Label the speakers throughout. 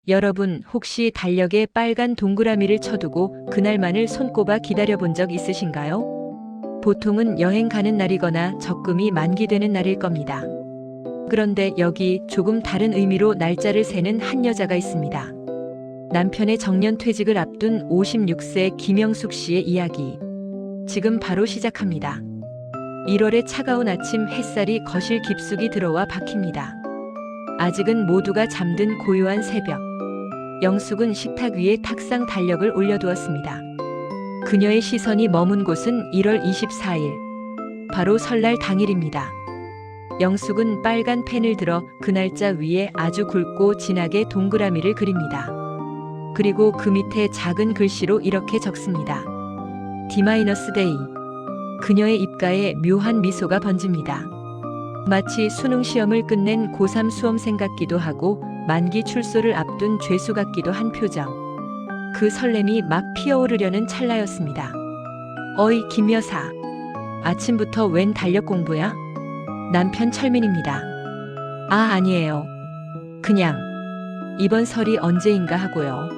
Speaker 1: 여러분 혹시 달력에 빨간 동그라미를 쳐두고 그날만을 손꼽아 기다려본 적 있으신가요? 보통은 여행 가는 날이거나 적금이 만기되는 날일 겁니다. 그런데 여기 조금 다른 의미로 날짜를 세는 한 여자가 있습니다. 남편의 정년 퇴직을 앞둔 56세 김영숙 씨의 이야기. 지금 바로 시작합니다. 1월의 차가운 아침 햇살이 거실 깊숙이 들어와 박힙니다. 아직은 모두가 잠든 고요한 새벽. 영숙은 식탁 위에 탁상 달력을 올려두었습니다. 그녀의 시선이 머문 곳은 1월 24일. 바로 설날 당일입니다. 영숙은 빨간 펜을 들어 그 날짜 위에 아주 굵고 진하게 동그라미를 그립니다. 그리고 그 밑에 작은 글씨로 이렇게 적습니다. D-Day. 그녀의 입가에 묘한 미소가 번집니다. 마치 수능 시험을 끝낸 고3 수험생 같기도 하고 만기 출소를 앞둔 죄수 같기도 한 표정. 그 설렘이 막 피어오르려는 찰나였습니다. 어이 김 여사. 아침부터 웬 달력 공부야? 남편 철민입니다. 아 아니에요. 그냥 이번 설이 언제인가 하고요.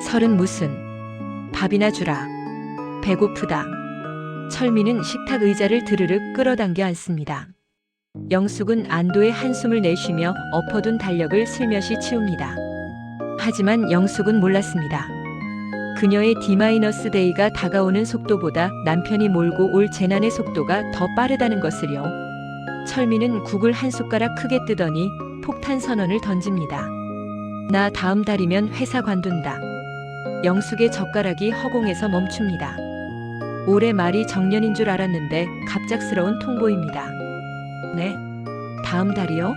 Speaker 1: 설은 무슨. 밥이나 주라. 배고프다. 철민은 식탁 의자를 드르륵 끌어당겨 앉습니다. 영숙은 안도의 한숨을 내쉬며 엎어둔 달력을 슬며시 치웁니다. 하지만 영숙은 몰랐습니다. 그녀의 D-Day가 다가오는 속도보다 남편이 몰고 올 재난의 속도가 더 빠르다는 것을요. 철민은 국을 한 숟가락 크게 뜨더니 폭탄 선언을 던집니다. 나 다음 달이면 회사 관둔다. 영숙의 젓가락이 허공에서 멈춥니다. 올해 말이 정년인 줄 알았는데 갑작스러운 통보입니다. 네? 다음 달이요?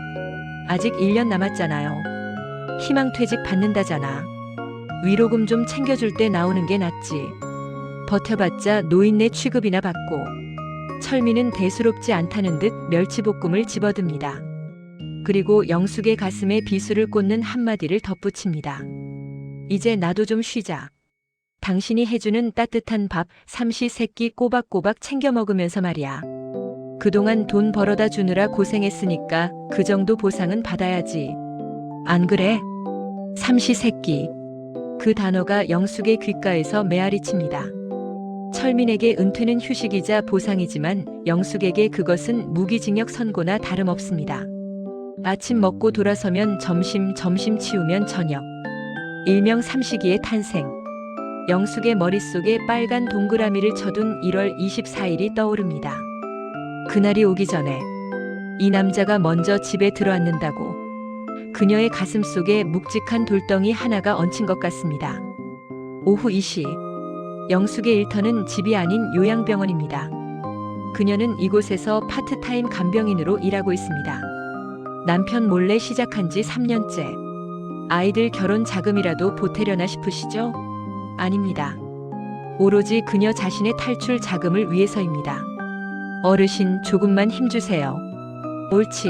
Speaker 1: 아직 1년 남았잖아요. 희망퇴직 받는다잖아. 위로금 좀 챙겨줄 때 나오는 게 낫지. 버텨봤자 노인네 취급이나 받고. 철민은 대수롭지 않다는 듯 멸치볶음을 집어듭니다. 그리고 영숙의 가슴에 비수를 꽂는 한마디를 덧붙입니다. 이제 나도 좀 쉬자. 당신이 해주는 따뜻한 밥 삼시세끼 꼬박꼬박 챙겨 먹으면서 말이야. 그동안 돈 벌어다 주느라 고생했으니까 그 정도 보상은 받아야지. 안 그래? 삼시세끼. 그 단어가 영숙의 귓가에서 메아리칩니다. 철민에게 은퇴는 휴식이자 보상이지만 영숙에게 그것은 무기징역 선고나 다름없습니다. 아침 먹고 돌아서면 점심 치우면 저녁. 일명 삼시기의 탄생. 영숙의 머릿속에 빨간 동그라미를 쳐둔 1월 24일이 떠오릅니다. 그날이 오기 전에 이 남자가 먼저 집에 들어앉는다고. 그녀의 가슴 속에 묵직한 돌덩이 하나가 얹힌 것 같습니다. 오후 2시. 영숙의 일터는 집이 아닌 요양병원입니다. 그녀는 이곳에서 파트타임 간병인으로 일하고 있습니다. 남편 몰래 시작한 지 3년째. 아이들 결혼 자금이라도 보태려나 싶으시죠? 아닙니다. 오로지 그녀 자신의 탈출 자금을 위해서입니다. 어르신 조금만 힘주세요. 옳지.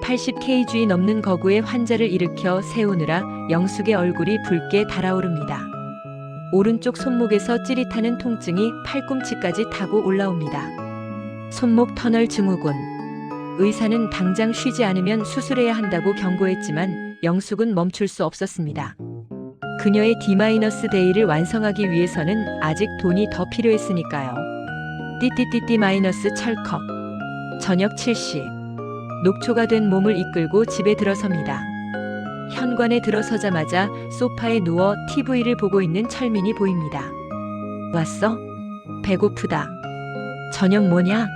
Speaker 1: 80kg 넘는 거구의 환자를 일으켜 세우느라 영숙의 얼굴이 붉게 달아오릅니다. 오른쪽 손목에서 찌릿하는 통증이 팔꿈치까지 타고 올라옵니다. 손목 터널 증후군. 의사는 당장 쉬지 않으면 수술해야 한다고 경고했지만 영숙은 멈출 수 없었습니다. 그녀의 D-Day를 완성하기 위해서는 아직 돈이 더 필요했으니까요. 띠띠띠띠 마이너스 철컥. 저녁 7시. 녹초가 된 몸을 이끌고 집에 들어섭니다. 현관에 들어서자마자 소파에 누워 TV를 보고 있는 철민이 보입니다. 왔어? 배고프다. 저녁 뭐냐?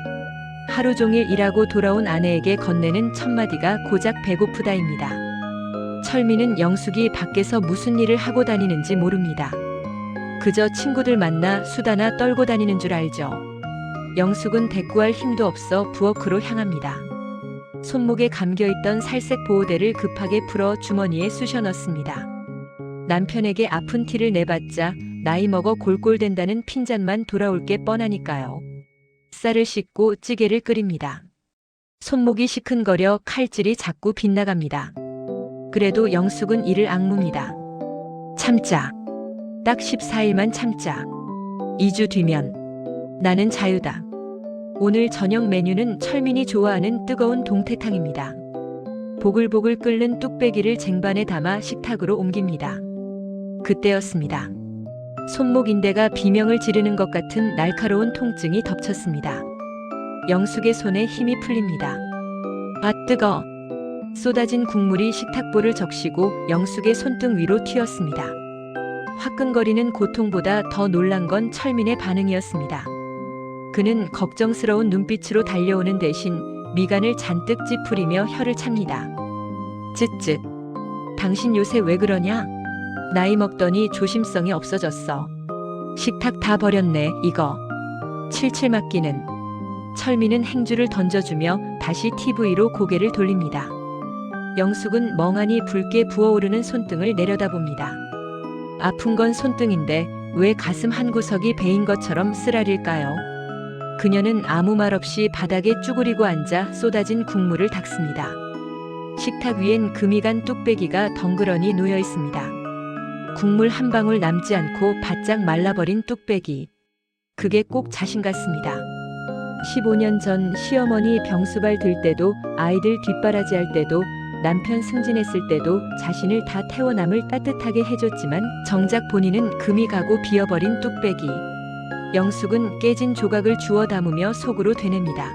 Speaker 1: 하루 종일 일하고 돌아온 아내에게 건네는 첫마디가 고작 배고프다입니다. 철민은 영숙이 밖에서 무슨 일을 하고 다니는지 모릅니다. 그저 친구들 만나 수다나 떨고 다니는 줄 알죠. 영숙은 대꾸할 힘도 없어 부엌으로 향합니다. 손목에 감겨있던 살색 보호대를 급하게 풀어 주머니에 쑤셔 넣습니다. 남편에게 아픈 티를 내봤자 나이 먹어 골골댄다는 핀잔만 돌아올 게 뻔하니까요. 쌀을 씻고 찌개를 끓입니다. 손목이 시큰거려 칼질이 자꾸 빗나갑니다. 그래도 영숙은 이를 악무입니다. 참자. 딱 14일만 참자. 2주 뒤면 나는 자유다. 오늘 저녁 메뉴는 철민이 좋아하는 뜨거운 동태탕입니다. 보글보글 끓는 뚝배기를 쟁반에 담아 식탁으로 옮깁니다. 그때였습니다. 손목 인대가 비명을 지르는 것 같은 날카로운 통증이 덮쳤습니다. 영숙의 손에 힘이 풀립니다. 아, 뜨거! 쏟아진 국물이 식탁볼을 적시고 영숙의 손등 위로 튀었습니다. 화끈거리는 고통보다 더 놀란 건 철민의 반응이었습니다. 그는 걱정스러운 눈빛으로 달려오는 대신 미간을 잔뜩 찌푸리며 혀를 찹니다. 쯧쯧. 당신 요새 왜 그러냐? 나이 먹더니 조심성이 없어졌어. 식탁 다 버렸네, 이거. 칠칠 맡기는. 철민은 행주를 던져주며 다시 TV로 고개를 돌립니다. 영숙은 멍하니 붉게 부어오르는 손등을 내려다봅니다. 아픈 건 손등인데 왜 가슴 한 구석이 베인 것처럼 쓰라릴까요? 그녀는 아무 말 없이 바닥에 쭈그리고 앉아 쏟아진 국물을 닦습니다. 식탁 위엔 금이 간 뚝배기가 덩그러니 놓여 있습니다. 국물 한 방울 남지 않고 바짝 말라버린 뚝배기. 그게 꼭 자신 같습니다. 15년 전 시어머니 병수발 들 때도, 아이들 뒷바라지 할 때도, 남편 승진했을 때도 자신을 다 태워 남을 따뜻하게 해줬지만 정작 본인은 금이 가고 비어버린 뚝배기. 영숙은 깨진 조각을 주워 담으며 속으로 되냅니다.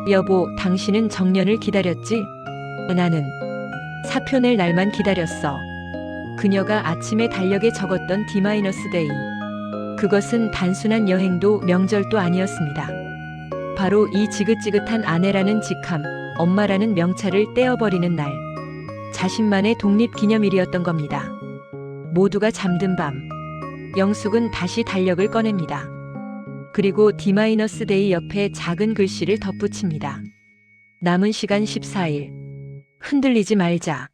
Speaker 1: 여보, 당신은 정년을 기다렸지? 나는 사표 낼 날만 기다렸어. 그녀가 아침에 달력에 적었던 D-데이. 그것은 단순한 여행도 명절도 아니었습니다. 바로 이 지긋지긋한 아내라는 직함, 엄마라는 명찰을 떼어버리는 날. 자신만의 독립기념일이었던 겁니다. 모두가 잠든 밤. 영숙은 다시 달력을 꺼냅니다. 그리고 D-데이 옆에 작은 글씨를 덧붙입니다. 남은 시간 14일. 흔들리지 말자.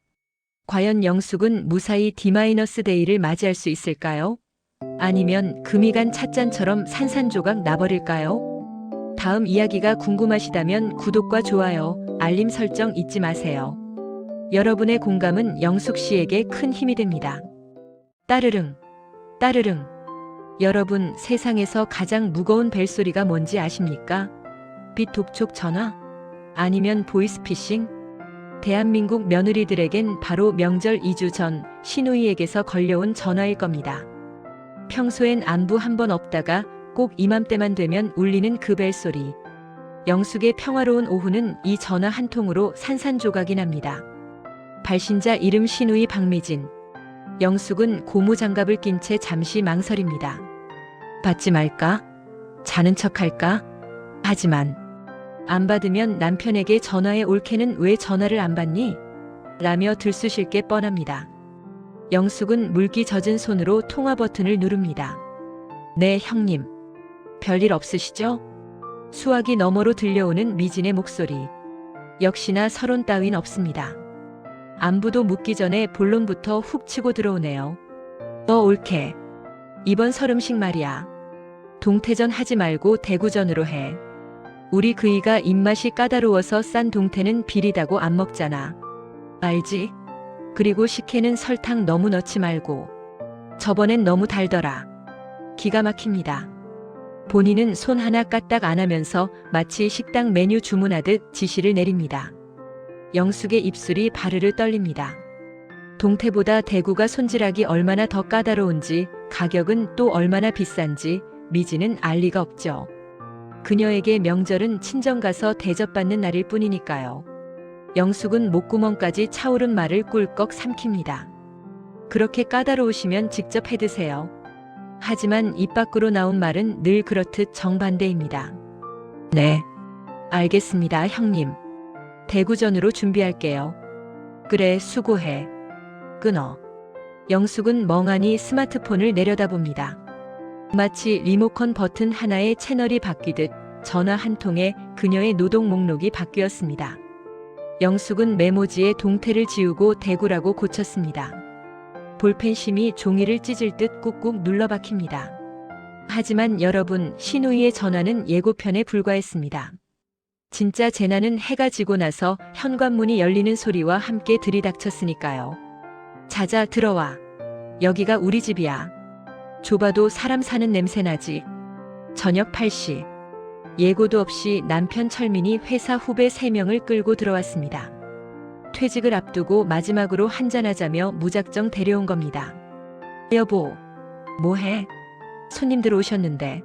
Speaker 1: 과연 영숙은 무사히 D-데이를 맞이할 수 있을까요? 아니면 금이 간 찻잔처럼 산산조각 나버릴까요? 다음 이야기가 궁금하시다면 구독과 좋아요, 알림 설정 잊지 마세요. 여러분의 공감은 영숙 씨에게 큰 힘이 됩니다. 따르릉, 따르릉. 여러분, 세상에서 가장 무거운 벨소리가 뭔지 아십니까? 빛 독촉 전화? 아니면 보이스피싱? 대한민국 며느리들에겐 바로 명절 2주 전 시누이에게서 걸려온 전화일 겁니다. 평소엔 안부 한 번 없다가 꼭 이맘때만 되면 울리는 그 벨소리. 영숙의 평화로운 오후는 이 전화 한 통으로 산산조각이 납니다. 발신자 이름 시누이 박미진. 영숙은 고무장갑을 낀 채 잠시 망설입니다. 받지 말까? 자는 척할까? 하지만 안 받으면 남편에게 전화해 올케는 왜 전화를 안 받니? 라며 들쑤실 게 뻔합니다. 영숙은 물기 젖은 손으로 통화 버튼을 누릅니다. 네, 형님. 별일 없으시죠? 수화기 너머로 들려오는 미진의 목소리. 역시나 서론 따윈 없습니다. 안부도 묻기 전에 본론부터 훅 치고 들어오네요. 너 올케. 이번 설음식 말이야. 동태전 하지 말고 대구전으로 해. 우리 그이가 입맛이 까다로워서 싼 동태는 비리다고 안 먹잖아. 알지? 그리고 식혜는 설탕 너무 넣지 말고. 저번엔 너무 달더라. 기가 막힙니다. 본인은 손 하나 까딱 안 하면서 마치 식당 메뉴 주문하듯 지시를 내립니다. 영숙의 입술이 바르르 떨립니다. 동태보다 대구가 손질하기 얼마나 더 까다로운지, 가격은 또 얼마나 비싼지 미지는 알 리가 없죠. 그녀에게 명절은 친정 가서 대접받는 날일 뿐이니까요. 영숙은 목구멍까지 차오른 말을 꿀꺽 삼킵니다. 그렇게 까다로우시면 직접 해드세요. 하지만 입 밖으로 나온 말은 늘 그렇듯 정반대입니다. 네, 알겠습니다, 형님. 대구전으로 준비할게요. 그래, 수고해. 끊어. 영숙은 멍하니 스마트폰을 내려다봅니다. 마치 리모컨 버튼 하나에 채널이 바뀌듯 전화 한 통에 그녀의 노동 목록이 바뀌었습니다. 영숙은 메모지에 동태를 지우고 대구라고 고쳤습니다. 볼펜심이 종이를 찢을 듯 꾹꾹 눌러 박힙니다. 하지만 여러분, 시누이의 전화는 예고편에 불과했습니다. 진짜 재난은 해가 지고 나서 현관문이 열리는 소리와 함께 들이닥쳤으니까요. 자자, 들어와. 여기가 우리 집이야. 좁아도 사람 사는 냄새 나지. 저녁 8시. 예고도 없이 남편 철민이 회사 후배 3명을 끌고 들어왔습니다. 퇴직을 앞두고 마지막으로 한잔하자며 무작정 데려온 겁니다. 여보, 뭐해? 손님들 오셨는데.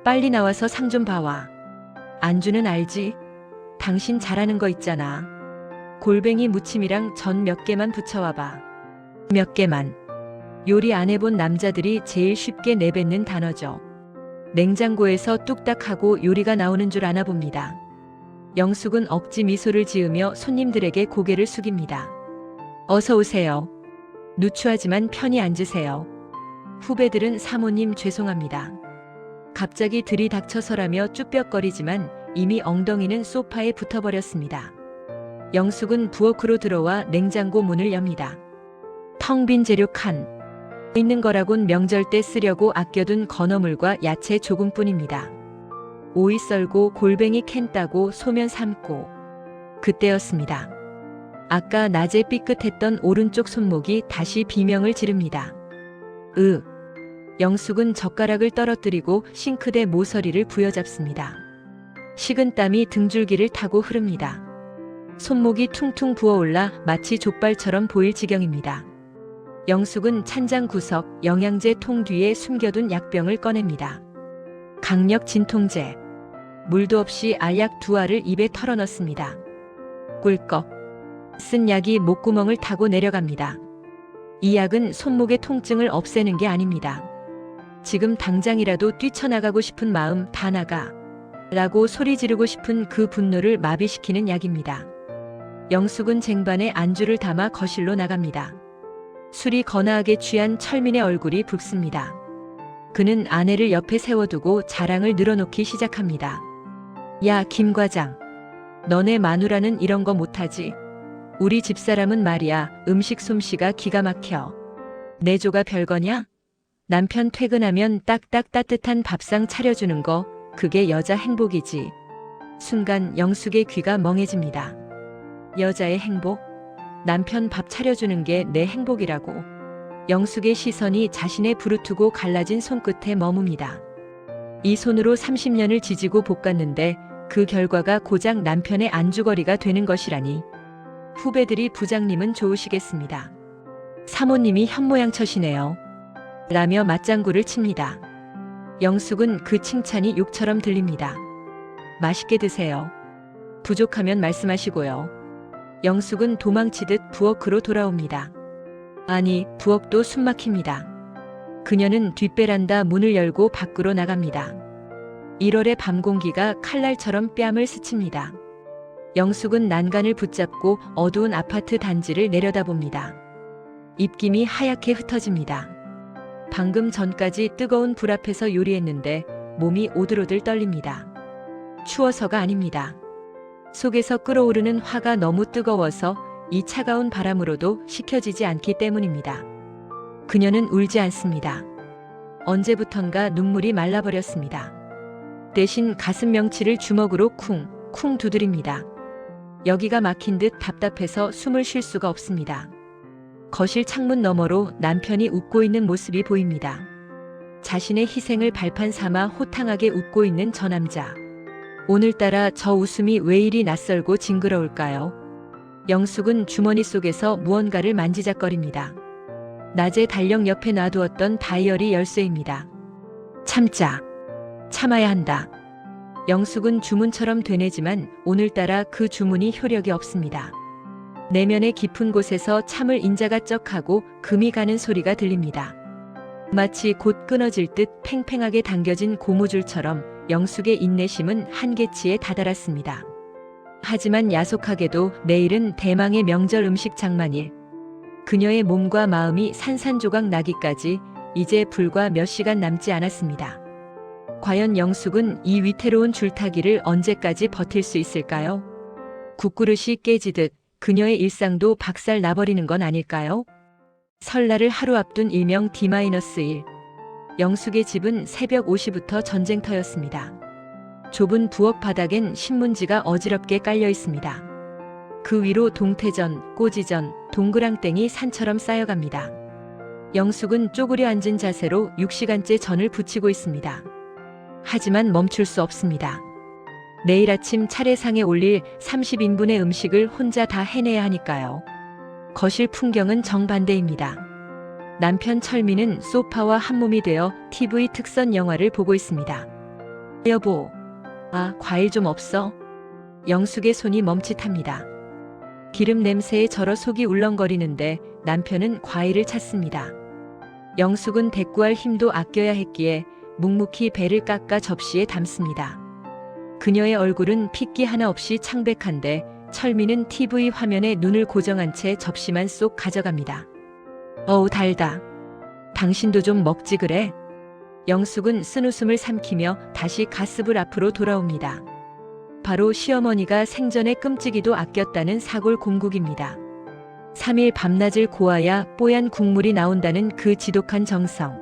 Speaker 1: 빨리 나와서 상 좀 봐와. 안주는 알지? 당신 잘하는 거 있잖아. 골뱅이 무침이랑 전 몇 개만 붙여와봐. 몇 개만. 요리 안 해본 남자들이 제일 쉽게 내뱉는 단어죠. 냉장고에서 뚝딱 하고 요리가 나오는 줄 아나 봅니다. 영숙은 억지 미소를 지으며 손님들에게 고개를 숙입니다. 어서 오세요. 누추하지만 편히 앉으세요. 후배들은 사모님 죄송합니다. 갑자기 들이닥쳐서라며 쭈뼛거리지만 이미 엉덩이는 소파에 붙어버렸습니다. 영숙은 부엌으로 들어와 냉장고 문을 엽니다. 텅 빈 재료 칸. 있는 거라곤 명절 때 쓰려고 아껴둔 건어물과 야채 조금뿐입니다. 오이 썰고 골뱅이 캔 따고 소면 삶고. 그때였습니다. 아까 낮에 삐끗했던 오른쪽 손목이 다시 비명을 지릅니다. 영숙은 젓가락을 떨어뜨리고 싱크대 모서리를 부여잡습니다. 식은 땀이 등줄기를 타고 흐릅니다. 손목이 퉁퉁 부어올라 마치 족발처럼 보일 지경입니다. 영숙은 찬장 구석 영양제 통 뒤에 숨겨둔 약병을 꺼냅니다. 강력 진통제. 물도 없이 알약 2알을 입에 털어넣습니다. 꿀꺽. 쓴 약이 목구멍을 타고 내려갑니다. 이 약은 손목의 통증을 없애는 게 아닙니다. 지금 당장이라도 뛰쳐나가고 싶은 마음 다 나가 라고 소리 지르고 싶은 그 분노를 마비시키는 약입니다. 영숙은 쟁반에 안주를 담아 거실로 나갑니다. 술이 거나하게 취한 철민의 얼굴이 붉습니다. 그는 아내를 옆에 세워두고 자랑을 늘어놓기 시작합니다. 야, 김 과장. 너네 마누라는 이런 거 못하지? 우리 집사람은 말이야, 음식 솜씨가 기가 막혀. 내조가 별거냐? 남편 퇴근하면 딱딱 따뜻한 밥상 차려주는 거, 그게 여자 행복이지. 순간 영숙의 귀가 멍해집니다. 여자의 행복? 남편 밥 차려주는 게 내 행복이라고. 영숙의 시선이 자신의 부르트고 갈라진 손끝에 머뭅니다. 이 손으로 30년을 지지고 볶았는데 그 결과가 고작 남편의 안주거리가 되는 것이라니. 후배들이 부장님은 좋으시겠습니다. 사모님이 현모양처시네요. 라며 맞장구를 칩니다. 영숙은 그 칭찬이 욕처럼 들립니다. 맛있게 드세요. 부족하면 말씀하시고요. 영숙은 도망치듯 부엌으로 돌아옵니다. 아니, 부엌도 숨막힙니다. 그녀는 뒷베란다 문을 열고 밖으로 나갑니다. 1월의 밤 공기가 칼날처럼 뺨을 스칩니다. 영숙은 난간을 붙잡고 어두운 아파트 단지를 내려다봅니다. 입김이 하얗게 흩어집니다. 방금 전까지 뜨거운 불 앞에서 요리했는데 몸이 오들오들 떨립니다. 추워서가 아닙니다. 속에서 끓어오르는 화가 너무 뜨거워서 이 차가운 바람으로도 식혀지지 않기 때문입니다. 그녀는 울지 않습니다. 언제부턴가 눈물이 말라버렸습니다. 대신 가슴 명치를 주먹으로 쿵쿵 두드립니다. 여기가 막힌 듯 답답해서 숨을 쉴 수가 없습니다. 거실 창문 너머로 남편이 웃고 있는 모습이 보입니다. 자신의 희생을 발판 삼아 호탕하게 웃고 있는 저 남자. 오늘따라 저 웃음이 왜 이리 낯설고 징그러울까요? 영숙은 주머니 속에서 무언가를 만지작거립니다. 낮에 달력 옆에 놔두었던 다이어리 열쇠입니다. 참자. 참아야 한다. 영숙은 주문처럼 되뇌지만 오늘따라 그 주문이 효력이 없습니다. 내면의 깊은 곳에서 참을 인자가 쩍하고 금이 가는 소리가 들립니다. 마치 곧 끊어질 듯 팽팽하게 당겨진 고무줄처럼 영숙의 인내심은 한계치에 다다랐습니다. 하지만 야속하게도 내일은 대망의 명절 음식 장만일. 그녀의 몸과 마음이 산산조각 나기까지 이제 불과 몇 시간 남지 않았습니다. 과연 영숙은 이 위태로운 줄타기를 언제까지 버틸 수 있을까요? 국그릇이 깨지듯 그녀의 일상도 박살 나버리는 건 아닐까요? 설날을 하루 앞둔 일명 D-1. 영숙의 집은 새벽 5시부터 전쟁터였습니다. 좁은 부엌 바닥엔 신문지가 어지럽게 깔려 있습니다. 그 위로 동태전, 꼬지전, 동그랑땡이 산처럼 쌓여갑니다. 영숙은 쪼그려 앉은 자세로 6시간째 전을 부치고 있습니다. 하지만 멈출 수 없습니다. 내일 아침 차례상에 올릴 30인분의 음식을 혼자 다 해내야 하니까요. 거실 풍경은 정반대입니다. 남편 철민은 소파와 한몸이 되어 TV 특선 영화를 보고 있습니다. 여보, 과일 좀 없어? 영숙의 손이 멈칫합니다. 기름 냄새에 절어 속이 울렁거리는데 남편은 과일을 찾습니다. 영숙은 대꾸할 힘도 아껴야 했기에 묵묵히 배를 깎아 접시에 담습니다. 그녀의 얼굴은 핏기 하나 없이 창백한데 철민은 TV 화면에 눈을 고정한 채 접시만 쏙 가져갑니다. 어우 달다. 당신도 좀 먹지 그래? 영숙은 쓴웃음을 삼키며 다시 가스불 앞으로 돌아옵니다. 바로 시어머니가 생전에 끔찍이도 아꼈다는 사골 공국입니다. 3일 밤낮을 고아야 뽀얀 국물이 나온다는 그 지독한 정성.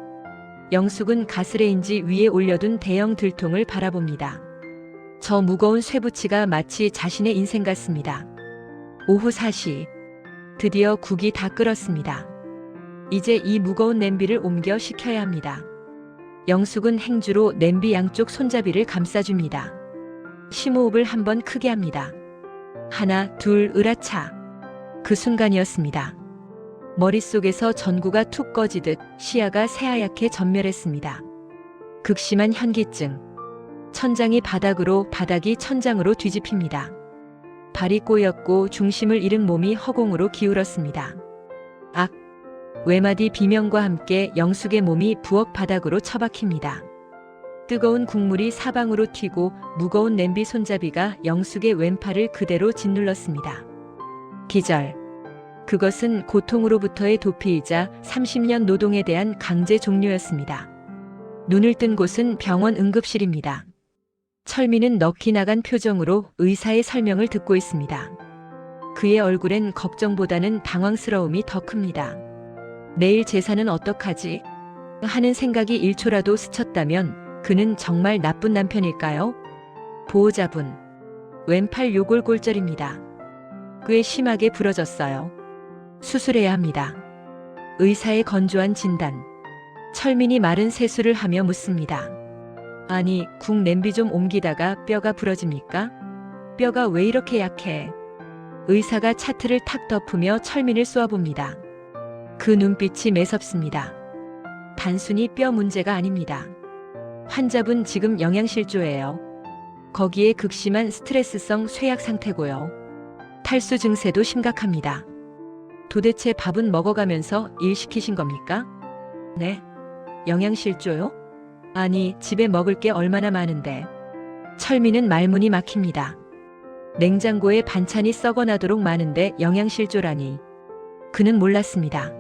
Speaker 1: 영숙은 가스레인지 위에 올려둔 대형 들통을 바라봅니다. 저 무거운 쇠붙이가 마치 자신의 인생 같습니다. 오후 4시. 드디어 국이 다 끓었습니다. 이제 이 무거운 냄비를 옮겨 식혀야 합니다. 영숙은 행주로 냄비 양쪽 손잡이를 감싸줍니다. 심호흡을 한번 크게 합니다. 하나, 둘, 으라차. 그 순간이었습니다. 머릿속에서 전구가 툭 꺼지듯 시야가 새하얗게 전멸했습니다. 극심한 현기증. 천장이 바닥으로, 바닥이 천장으로 뒤집힙니다. 발이 꼬였고 중심을 잃은 몸이 허공으로 기울었습니다. 악! 외마디 비명과 함께 영숙의 몸이 부엌 바닥으로 처박힙니다. 뜨거운 국물이 사방으로 튀고 무거운 냄비 손잡이가 영숙의 왼팔을 그대로 짓눌렀습니다. 기절. 그것은 고통으로부터의 도피이자 30년 노동에 대한 강제 종료였습니다. 눈을 뜬 곳은 병원 응급실입니다. 철민은 넋이 나간 표정으로 의사의 설명을 듣고 있습니다. 그의 얼굴엔 걱정보다는 당황스러움이 더 큽니다. 내일 제사는 어떡하지? 하는 생각이 1초라도 스쳤다면 그는 정말 나쁜 남편일까요? 보호자분. 왼팔 요골골절입니다. 꽤 심하게 부러졌어요. 수술해야 합니다. 의사의 건조한 진단. 철민이 마른 세수를 하며 묻습니다. 아니, 국 냄비 좀 옮기다가 뼈가 부러집니까? 뼈가 왜 이렇게 약해? 의사가 차트를 탁 덮으며 철민을 쏘아봅니다. 그 눈빛이 매섭습니다. 단순히 뼈 문제가 아닙니다. 환자분 지금 영양실조예요. 거기에 극심한 스트레스성 쇠약 상태고요. 탈수 증세도 심각합니다. 도대체 밥은 먹어가면서 일 시키신 겁니까? 네. 영양실조요? 아니, 집에 먹을 게 얼마나 많은데. 철민은 말문이 막힙니다. 냉장고에 반찬이 썩어나도록 많은데 영양실조라니. 그는 몰랐습니다.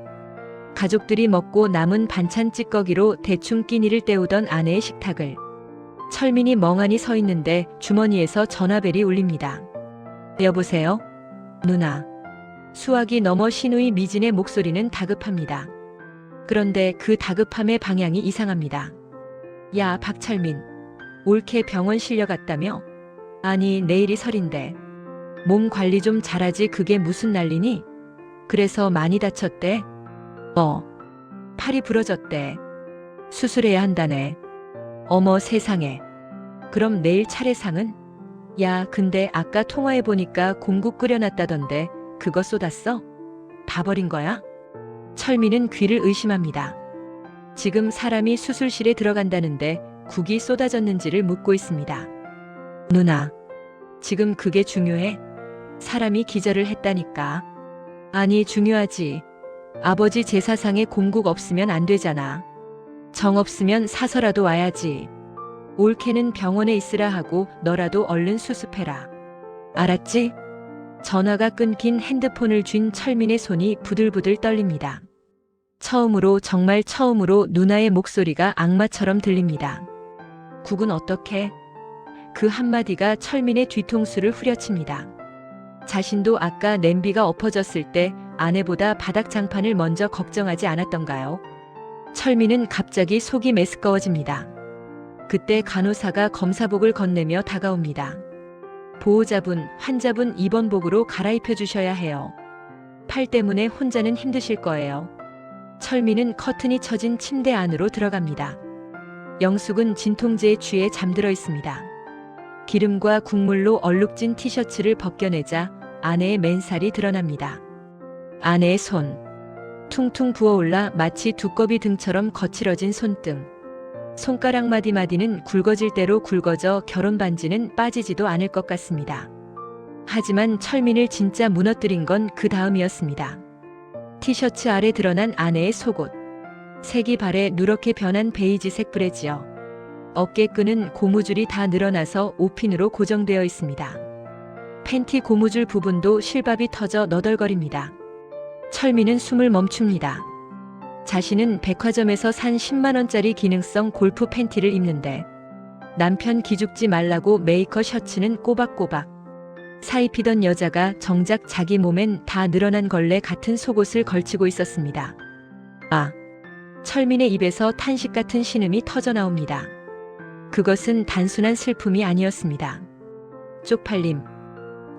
Speaker 1: 가족들이 먹고 남은 반찬 찌꺼기로 대충 끼니를 때우던 아내의 식탁을. 철민이 멍하니 서 있는데 주머니에서 전화벨이 울립니다. 여보세요? 누나. 수화기 너머 신우이 미진의 목소리는 다급합니다. 그런데 그 다급함의 방향이 이상합니다. 야, 박철민. 올케 병원 실려갔다며? 아니, 내일이 설인데. 몸 관리 좀 잘하지 그게 무슨 난리니? 그래서 많이 다쳤대? 팔이 부러졌대. 수술해야 한다네. 어머 세상에. 그럼 내일 차례상은? 야, 근데 아까 통화해보니까 공국 끓여놨다던데 그거 쏟았어? 다 버린 거야? 철민은 귀를 의심합니다. 지금 사람이 수술실에 들어간다는데 국이 쏟아졌는지를 묻고 있습니다. 누나, 지금 그게 중요해? 사람이 기절을 했다니까. 아니, 중요하지. 아버지 제사상에 공국 없으면 안 되잖아. 정 없으면 사서라도 와야지. 올케는 병원에 있으라 하고 너라도 얼른 수습해라. 알았지? 전화가 끊긴 핸드폰을 쥔 철민의 손이 부들부들 떨립니다. 처음으로, 정말 처음으로 누나의 목소리가 악마처럼 들립니다. 국은 어떻게? 그 한마디가 철민의 뒤통수를 후려칩니다. 자신도 아까 냄비가 엎어졌을 때 아내보다 바닥 장판을 먼저 걱정하지 않았던가요? 철민은 갑자기 속이 메스꺼워집니다. 그때 간호사가 검사복을 건네며 다가옵니다. 보호자분, 환자분 입원복으로 갈아입혀 주셔야 해요. 팔 때문에 혼자는 힘드실 거예요. 철민은 커튼이 쳐진 침대 안으로 들어갑니다. 영숙은 진통제에 취해 잠들어 있습니다. 기름과 국물로 얼룩진 티셔츠를 벗겨내자 아내의 맨살이 드러납니다. 아내의 손. 퉁퉁 부어올라 마치 두꺼비 등처럼 거칠어진 손등. 손가락 마디마디는 굵어질 대로 굵어져 결혼 반지는 빠지지도 않을 것 같습니다. 하지만 철민을 진짜 무너뜨린 건 그 다음이었습니다. 티셔츠 아래 드러난 아내의 속옷. 색이 발에 누렇게 변한 베이지색 브래지어. 어깨끈은 고무줄이 다 늘어나서 옷핀으로 고정되어 있습니다. 팬티 고무줄 부분도 실밥이 터져 너덜거립니다. 철민은 숨을 멈춥니다. 자신은 백화점에서 산 10만 원짜리 기능성 골프 팬티를 입는데 남편 기죽지 말라고 메이커 셔츠는 꼬박꼬박. 사입히던 여자가 정작 자기 몸엔 다 늘어난 걸레 같은 속옷을 걸치고 있었습니다. 아! 철민의 입에서 탄식 같은 신음이 터져 나옵니다. 그것은 단순한 슬픔이 아니었습니다. 쪽팔림.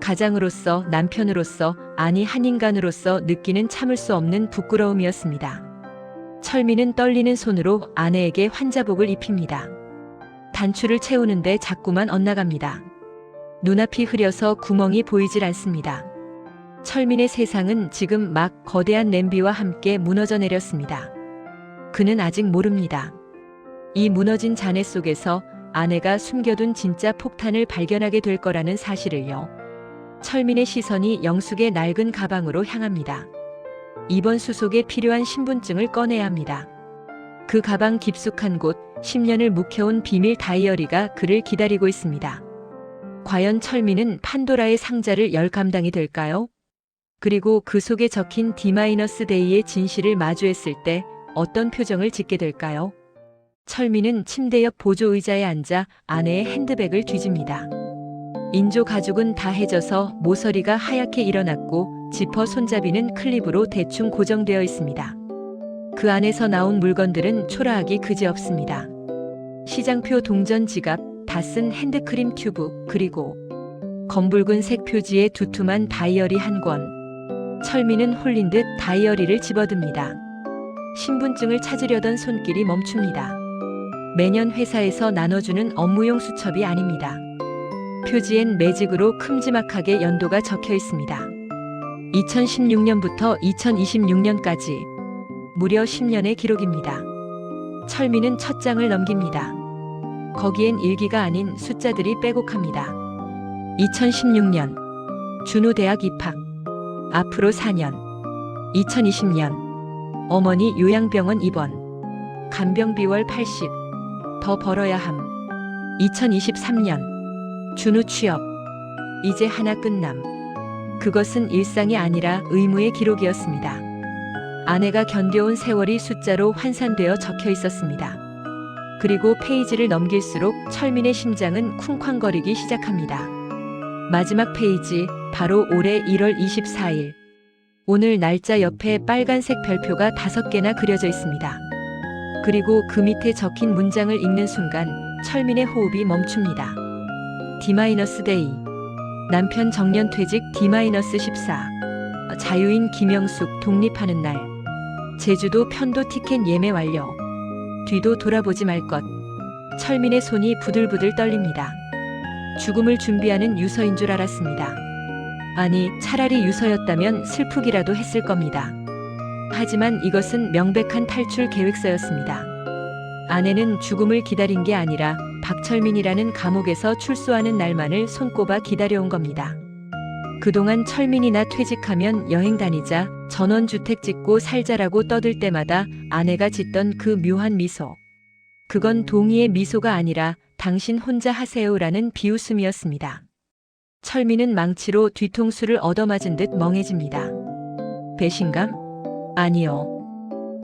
Speaker 1: 가장으로서, 남편으로서, 아니 한 인간으로서 느끼는 참을 수 없는 부끄러움이었습니다. 철민은 떨리는 손으로 아내에게 환자복을 입힙니다. 단추를 채우는데 자꾸만 엇나갑니다. 눈앞이 흐려서 구멍이 보이질 않습니다. 철민의 세상은 지금 막 거대한 냄비와 함께 무너져 내렸습니다. 그는 아직 모릅니다. 이 무너진 잔해 속에서 아내가 숨겨둔 진짜 폭탄을 발견하게 될 거라는 사실을요. 철민의 시선이 영숙의 낡은 가방으로 향합니다. 이번 수속에 필요한 신분증을 꺼내야 합니다. 그 가방 깊숙한 곳, 10년을 묵혀온 비밀 다이어리가 그를 기다리고 있습니다. 과연 철민은 판도라의 상자를 열 감당이 될까요? 그리고 그 속에 적힌 D-Day의 진실을 마주했을 때 어떤 표정을 짓게 될까요? 철민은 침대 옆 보조 의자에 앉아 아내의 핸드백을 뒤집니다. 인조 가죽은 다 해져서 모서리가 하얗게 일어났고 지퍼 손잡이는 클립으로 대충 고정되어 있습니다. 그 안에서 나온 물건들은 초라하기 그지없습니다. 시장표 동전 지갑, 다 쓴 핸드크림 튜브, 그리고 검붉은색 표지의 두툼한 다이어리 한 권. 철민은 홀린 듯 다이어리를 집어듭니다. 신분증을 찾으려던 손길이 멈춥니다. 매년 회사에서 나눠주는 업무용 수첩이 아닙니다. 표지엔 매직으로 큼지막하게 연도가 적혀 있습니다. 2016년부터 2026년까지 무려 10년의 기록입니다. 철민은 첫 장을 넘깁니다. 거기엔 일기가 아닌 숫자들이 빼곡합니다. 2016년 준우 대학 입학. 앞으로 4년. 2020년 어머니 요양병원 입원. 간병 비월 80. 더 벌어야 함. 2023년 준우 취업. 이제 하나 끝남. 그것은 일상이 아니라 의무의 기록이었습니다. 아내가 견뎌온 세월이 숫자로 환산되어 적혀 있었습니다. 그리고 페이지를 넘길수록 철민의 심장은 쿵쾅거리기 시작합니다. 마지막 페이지, 바로 올해 1월 24일. 오늘 날짜 옆에 빨간색 별표가 5개나 그려져 있습니다. 그리고 그 밑에 적힌 문장을 읽는 순간 철민의 호흡이 멈춥니다. D-Day. 남편 정년퇴직 D-14. 자유인 김영숙 독립하는 날. 제주도 편도 티켓 예매 완료. 뒤도 돌아보지 말 것. 철민의 손이 부들부들 떨립니다. 죽음을 준비하는 유서인 줄 알았습니다. 아니, 차라리 유서였다면 슬프기라도 했을 겁니다. 하지만 이것은 명백한 탈출 계획서였습니다. 아내는 죽음을 기다린 게 아니라 박철민이라는 감옥에서 출소하는 날만을 손꼽아 기다려온 겁니다. 그동안 철민이나 퇴직하면 여행 다니자, 전원주택 짓고 살자라고 떠들 때마다 아내가 짓던 그 묘한 미소. 그건 동의의 미소가 아니라 당신 혼자 하세요라는 비웃음이었습니다. 철민은 망치로 뒤통수를 얻어맞은 듯 멍해집니다. 배신감? 아니요.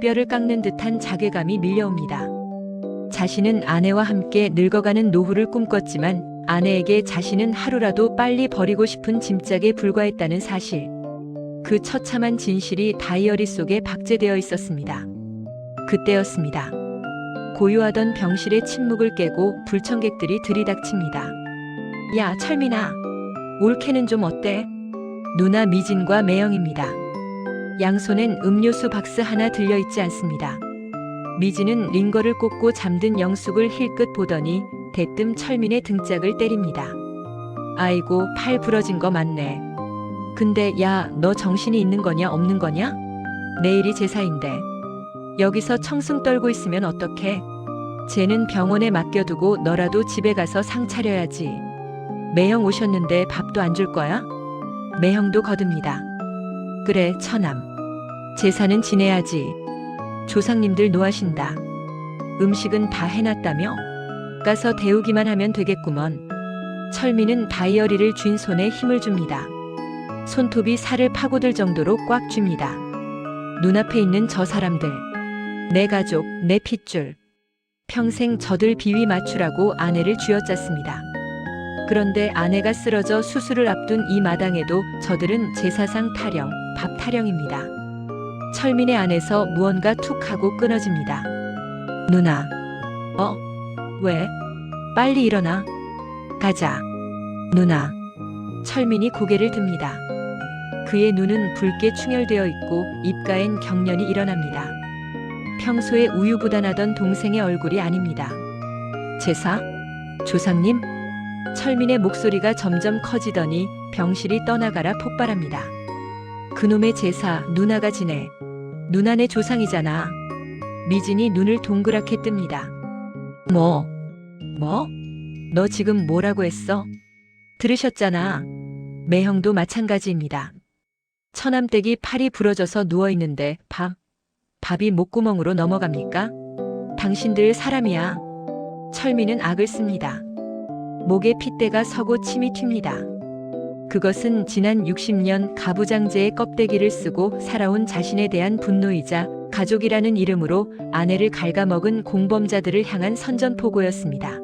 Speaker 1: 뼈를 깎는 듯한 자괴감이 밀려옵니다. 자신은 아내와 함께 늙어가는 노후를 꿈꿨지만 아내에게 자신은 하루라도 빨리 버리고 싶은 짐짝에 불과했다는 사실. 그 처참한 진실이 다이어리 속에 박제되어 있었습니다. 그때였습니다. 고요하던 병실의 침묵을 깨고 불청객들이 들이닥칩니다. 야, 철민아. 올케는 좀 어때? 누나 미진과 매영입니다. 양손엔 음료수 박스 하나 들려있지 않습니다. 미진은 링거를 꽂고 잠든 영숙을 힐끗 보더니 대뜸 철민의 등짝을 때립니다. 아이고, 팔 부러진 거 맞네. 근데 야, 너 정신이 있는 거냐 없는 거냐? 내일이 제사인데 여기서 청승 떨고 있으면 어떡해? 쟤는 병원에 맡겨두고 너라도 집에 가서 상 차려야지. 매형 오셨는데 밥도 안 줄 거야? 매형도 거듭니다. 그래, 처남. 제사는 지내야지. 조상님들 노하신다. 음식은 다 해놨다며? 가서 데우기만 하면 되겠구먼. 철민은 다이어리를 쥔 손에 힘을 줍니다. 손톱이 살을 파고들 정도로 꽉 쥡니다. 눈앞에 있는 저 사람들. 내 가족, 내 핏줄. 평생 저들 비위 맞추라고 아내를 쥐어짰습니다. 그런데 아내가 쓰러져 수술을 앞둔 이 마당에도 저들은 제사상 타령, 밥 타령입니다. 철민의 안에서 무언가 툭 하고 끊어집니다. 누나. 왜? 빨리 일어나. 가자. 누나. 철민이 고개를 듭니다. 그의 눈은 붉게 충혈되어 있고 입가엔 경련이 일어납니다. 평소에 우유부단하던 동생의 얼굴이 아닙니다. 제사? 조상님? 철민의 목소리가 점점 커지더니 병실이 떠나가라 폭발합니다. 그놈의 제사 누나가 지내. 누나네 조상이잖아. 미진이 눈을 동그랗게 뜹니다. 뭐? 너 지금 뭐라고 했어? 들으셨잖아. 매형도 마찬가지입니다. 처남댁이 팔이 부러져서 누워있는데 밥이 목구멍으로 넘어갑니까? 당신들 사람이야. 철민은 악을 씁니다. 목에 핏대가 서고 침이 튑니다. 그것은 지난 60년 가부장제의 껍데기를 쓰고 살아온 자신에 대한 분노이자 가족이라는 이름으로 아내를 갉아먹은 공범자들을 향한 선전포고였습니다.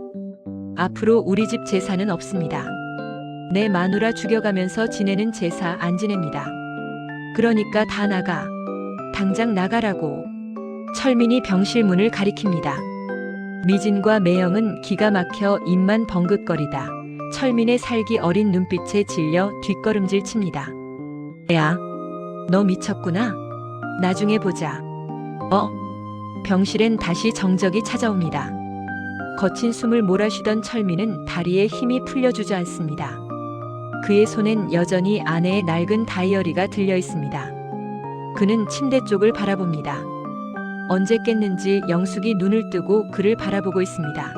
Speaker 1: 앞으로 우리 집 제사는 없습니다. 내 마누라 죽여가면서 지내는 제사 안 지냅니다. 그러니까 다 나가. 당장 나가라고. 철민이 병실 문을 가리킵니다. 미진과 매형은 기가 막혀 입만 벙긋거리다 철민의 살기 어린 눈빛에 질려 뒷걸음질 칩니다. 야, 너 미쳤구나. 나중에 보자. 병실엔 다시 정적이 찾아옵니다. 거친 숨을 몰아쉬던 철민은 다리에 힘이 풀려 주저앉습니다. 그의 손엔 여전히 아내의 낡은 다이어리가 들려 있습니다. 그는 침대 쪽을 바라봅니다. 언제 깼는지 영숙이 눈을 뜨고 그를 바라보고 있습니다.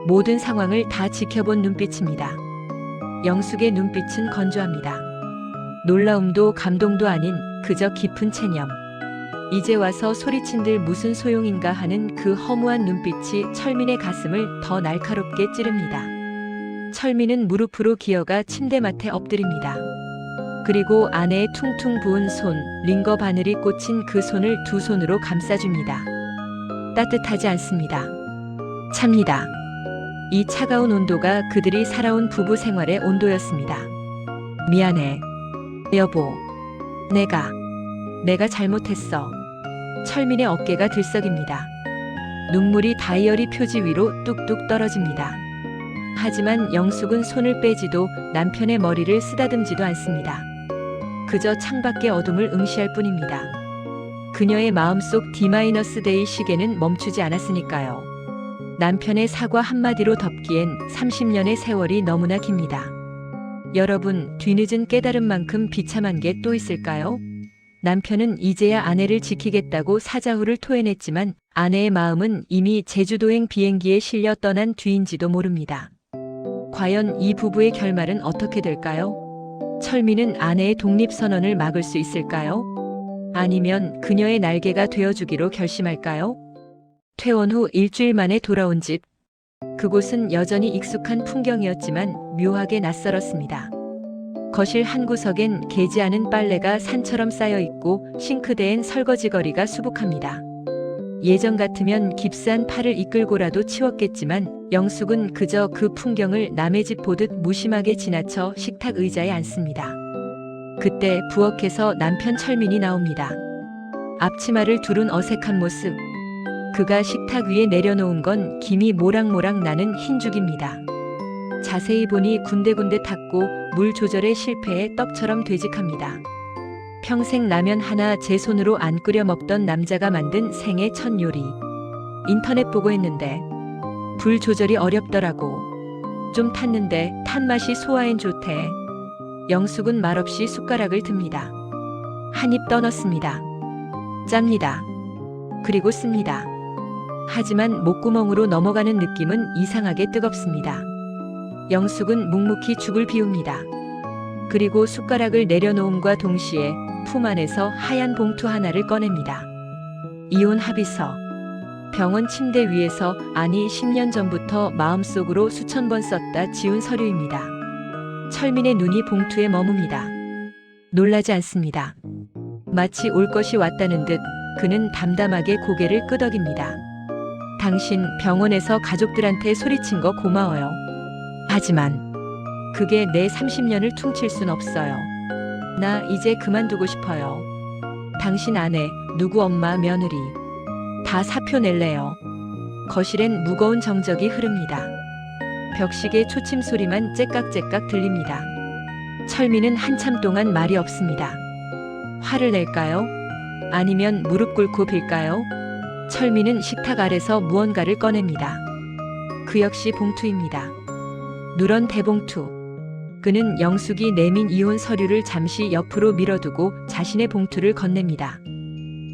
Speaker 1: 모든 상황을 다 지켜본 눈빛입니다. 영숙의 눈빛은 건조합니다. 놀라움도 감동도 아닌 그저 깊은 체념. 이제 와서 소리친들 무슨 소용인가 하는 그 허무한 눈빛이 철민의 가슴을 더 날카롭게 찌릅니다. 철민은 무릎으로 기어가 침대맡에 엎드립니다. 그리고 아내의 퉁퉁 부은 손, 링거 바늘이 꽂힌 그 손을 두 손으로 감싸줍니다. 따뜻하지 않습니다. 찹니다. 이 차가운 온도가 그들이 살아온 부부 생활의 온도였습니다. 미안해. 여보. 내가 잘못했어. 철민의 어깨가 들썩입니다. 눈물이 다이어리 표지 위로 뚝뚝 떨어집니다. 하지만 영숙은 손을 빼지도 남편의 머리를 쓰다듬지도 않습니다. 그저 창밖의 어둠을 응시할 뿐입니다. 그녀의 마음속 D-데이 시계는 멈추지 않았으니까요. 남편의 사과 한마디로 덮기엔 30년의 세월이 너무나 깁니다. 여러분, 뒤늦은 깨달음만큼 비참한 게 또 있을까요? 남편은 이제야 아내를 지키겠다고 사자후를 토해냈지만 아내의 마음은 이미 제주도행 비행기에 실려 떠난 뒤인지도 모릅니다. 과연 이 부부의 결말은 어떻게 될까요? 철민은 아내의 독립선언을 막을 수 있을까요? 아니면 그녀의 날개가 되어주기로 결심할까요? 퇴원 후 일주일 만에 돌아온 집. 그곳은 여전히 익숙한 풍경이었지만 묘하게 낯설었습니다. 거실 한 구석엔 개지 않은 빨래가 산처럼 쌓여 있고 싱크대엔 설거지거리가 수북합니다. 예전 같으면 깁스한 팔을 이끌고라도 치웠겠지만 영숙은 그저 그 풍경을 남의 집 보듯 무심하게 지나쳐 식탁 의자에 앉습니다. 그때 부엌에서 남편 철민이 나옵니다. 앞치마를 두른 어색한 모습. 그가 식탁 위에 내려놓은 건 김이 모락모락 나는 흰죽입니다. 자세히 보니 군데군데 탔고 물 조절에 실패해 떡처럼 되직합니다. 평생 라면 하나 제 손으로 안 끓여 먹던 남자가 만든 생애 첫 요리. 인터넷 보고 했는데 불 조절이 어렵더라고. 좀 탔는데 탄 맛이 소화엔 좋대. 영숙은 말없이 숟가락을 듭니다. 한 입 떠넣습니다. 짭니다. 그리고 씁니다. 하지만 목구멍으로 넘어가는 느낌은 이상하게 뜨겁습니다. 영숙은 묵묵히 죽을 비웁니다. 그리고 숟가락을 내려놓음과 동시에 품 안에서 하얀 봉투 하나를 꺼냅니다. 이혼 합의서. 병원 침대 위에서, 아니 10년 전부터 마음속으로 수천 번 썼다 지운 서류입니다. 철민의 눈이 봉투에 머뭅니다. 놀라지 않습니다. 마치 올 것이 왔다는 듯 그는 담담하게 고개를 끄덕입니다. 당신 병원에서 가족들한테 소리친 거 고마워요. 하지만 그게 내 30년을 퉁칠 순 없어요. 나 이제 그만두고 싶어요. 당신 아내, 누구 엄마, 며느리 다 사표 낼래요. 거실엔 무거운 정적이 흐릅니다. 벽시계 초침 소리만 째깍째깍 들립니다. 철민은 한참 동안 말이 없습니다. 화를 낼까요? 아니면 무릎 꿇고 빌까요? 철민은 식탁 아래서 무언가를 꺼냅니다. 그 역시 봉투입니다. 누런 대봉투. 그는 영숙이 내민 이혼 서류를 잠시 옆으로 밀어두고 자신의 봉투를 건넵니다.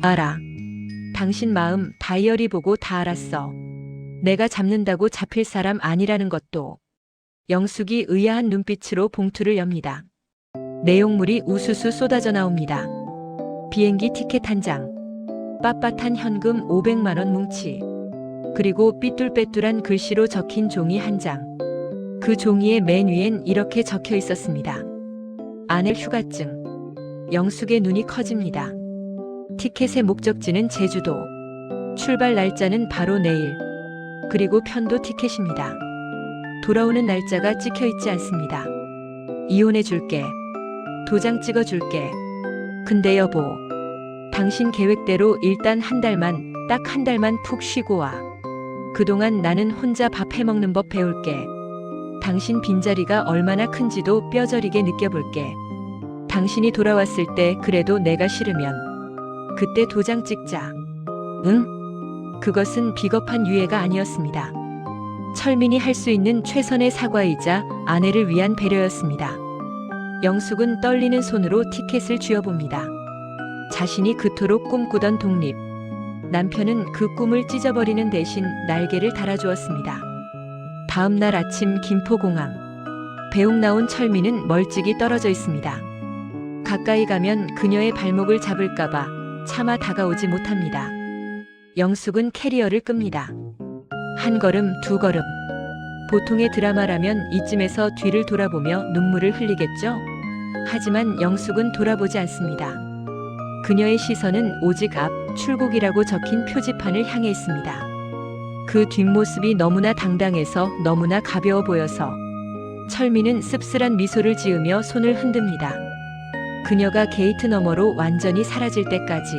Speaker 1: 알아. 당신 마음 다이어리 보고 다 알았어. 내가 잡는다고 잡힐 사람 아니라는 것도. 영숙이 의아한 눈빛으로 봉투를 엽니다. 내용물이 우수수 쏟아져 나옵니다. 비행기 티켓 한 장, 빳빳한 현금 500만 원 뭉치, 그리고 삐뚤빼뚤한 글씨로 적힌 종이 한 장. 그 종이의 맨 위엔 이렇게 적혀 있었습니다. 아내 휴가증. 영숙의 눈이 커집니다. 티켓의 목적지는 제주도. 출발 날짜는 바로 내일. 그리고 편도 티켓입니다. 돌아오는 날짜가 찍혀 있지 않습니다. 이혼해 줄게. 도장 찍어 줄게. 근데 여보, 당신 계획대로 일단 한 달만, 딱 한 달만 푹 쉬고 와. 그동안 나는 혼자 밥 해먹는 법 배울게. 당신 빈자리가 얼마나 큰지도 뼈저리게 느껴볼게. 당신이 돌아왔을 때 그래도 내가 싫으면 그때 도장 찍자. 응? 그것은 비겁한 유예가 아니었습니다. 철민이 할 수 있는 최선의 사과이자 아내를 위한 배려였습니다. 영숙은 떨리는 손으로 티켓을 쥐어봅니다. 자신이 그토록 꿈꾸던 독립. 남편은 그 꿈을 찢어버리는 대신 날개를 달아주었습니다. 다음 날 아침 김포공항. 배웅 나온 철민은 멀찍이 떨어져 있습니다. 가까이 가면 그녀의 발목을 잡을까봐 차마 다가오지 못합니다. 영숙은 캐리어를 끕니다. 한 걸음, 두 걸음. 보통의 드라마라면 이쯤에서 뒤를 돌아보며 눈물을 흘리겠죠? 하지만 영숙은 돌아보지 않습니다. 그녀의 시선은 오직 앞, 출국이라고 적힌 표지판을 향해 있습니다. 그 뒷모습이 너무나 당당해서 너무나 가벼워 보여서 철민은 씁쓸한 미소를 지으며 손을 흔듭니다. 그녀가 게이트 너머로 완전히 사라질 때까지.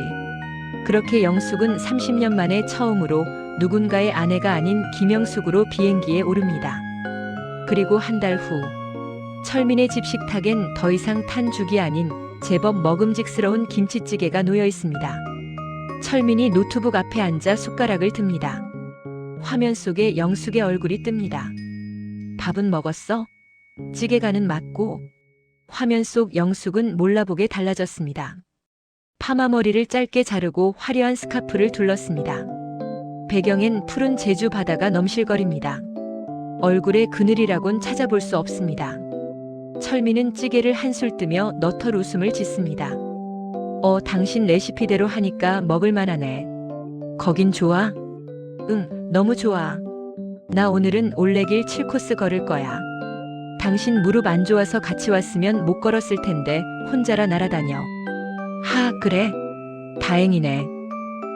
Speaker 1: 그렇게 영숙은 30년 만에 처음으로 누군가의 아내가 아닌 김영숙으로 비행기에 오릅니다. 그리고 한 달 후, 철민의 집 식탁엔 더 이상 탄 죽이 아닌 제법 먹음직스러운 김치찌개가 놓여 있습니다. 철민이 노트북 앞에 앉아 숟가락을 듭니다. 화면 속에 영숙의 얼굴이 뜹니다. 밥은 먹었어? 찌개가는 맞고. 화면 속 영숙은 몰라보게 달라졌습니다. 파마 머리를 짧게 자르고 화려한 스카프를 둘렀습니다. 배경엔 푸른 제주 바다가 넘실거립니다. 얼굴에 그늘이라곤 찾아볼 수 없습니다. 철민은 찌개를 한술 뜨며 너털 웃음을 짓습니다. 당신 레시피대로 하니까 먹을만하네. 거긴 좋아? 응, 너무 좋아. 나 오늘은 올레길 7코스 걸을 거야. 당신 무릎 안 좋아서 같이 왔으면 못 걸었을 텐데 혼자라 날아다녀. 하, 그래? 다행이네.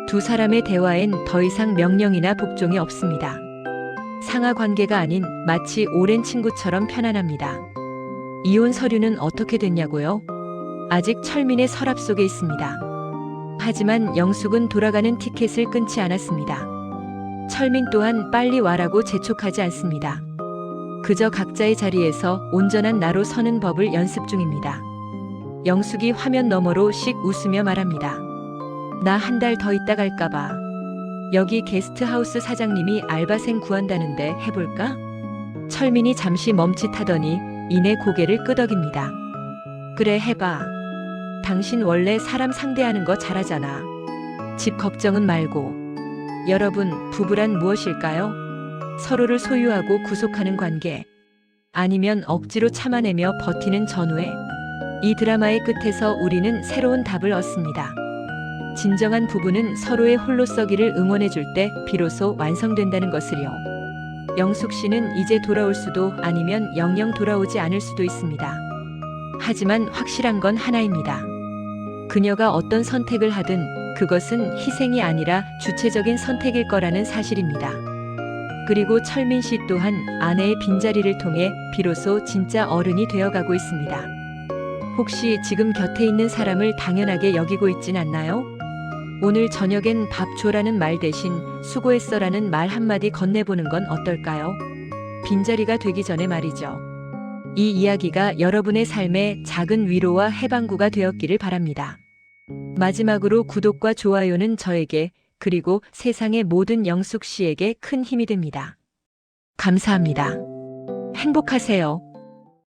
Speaker 1: 두 사람의 대화엔 더 이상 명령이나 복종이 없습니다. 상하 관계가 아닌 마치 오랜 친구처럼 편안합니다. 이혼 서류는 어떻게 됐냐고요? 아직 철민의 서랍 속에 있습니다. 하지만 영숙은 돌아가는 티켓을 끊지 않았습니다. 철민 또한 빨리 와라고 재촉하지 않습니다. 그저 각자의 자리에서 온전한 나로 서는 법을 연습 중입니다. 영숙이 화면 너머로 씩 웃으며 말합니다. 나 한 달 더 있다 갈까봐. 여기 게스트하우스 사장님이 알바생 구한다는데 해볼까? 철민이 잠시 멈칫하더니 이내 고개를 끄덕입니다. 그래, 해봐. 당신 원래 사람 상대하는 거 잘하잖아. 집 걱정은 말고. 여러분, 부부란 무엇일까요? 서로를 소유하고 구속하는 관계. 아니면 억지로 참아내며 버티는 전우애. 이 드라마의 끝에서 우리는 새로운 답을 얻습니다. 진정한 부부는 서로의 홀로서기를 응원해줄 때 비로소 완성된다는 것을요. 영숙 씨는 이제 돌아올 수도 아니면 영영 돌아오지 않을 수도 있습니다. 하지만 확실한 건 하나입니다. 그녀가 어떤 선택을 하든 그것은 희생이 아니라 주체적인 선택일 거라는 사실입니다. 그리고 철민 씨 또한 아내의 빈자리를 통해 비로소 진짜 어른이 되어가고 있습니다. 혹시 지금 곁에 있는 사람을 당연하게 여기고 있진 않나요? 오늘 저녁엔 밥 줘라는 말 대신 수고했어라는 말 한마디 건네보는 건 어떨까요? 빈자리가 되기 전에 말이죠. 이 이야기가 여러분의 삶에 작은 위로와 해방구가 되었기를 바랍니다. 마지막으로 구독과 좋아요는 저에게 그리고 세상의 모든 영숙 씨에게 큰 힘이 됩니다. 감사합니다. 행복하세요.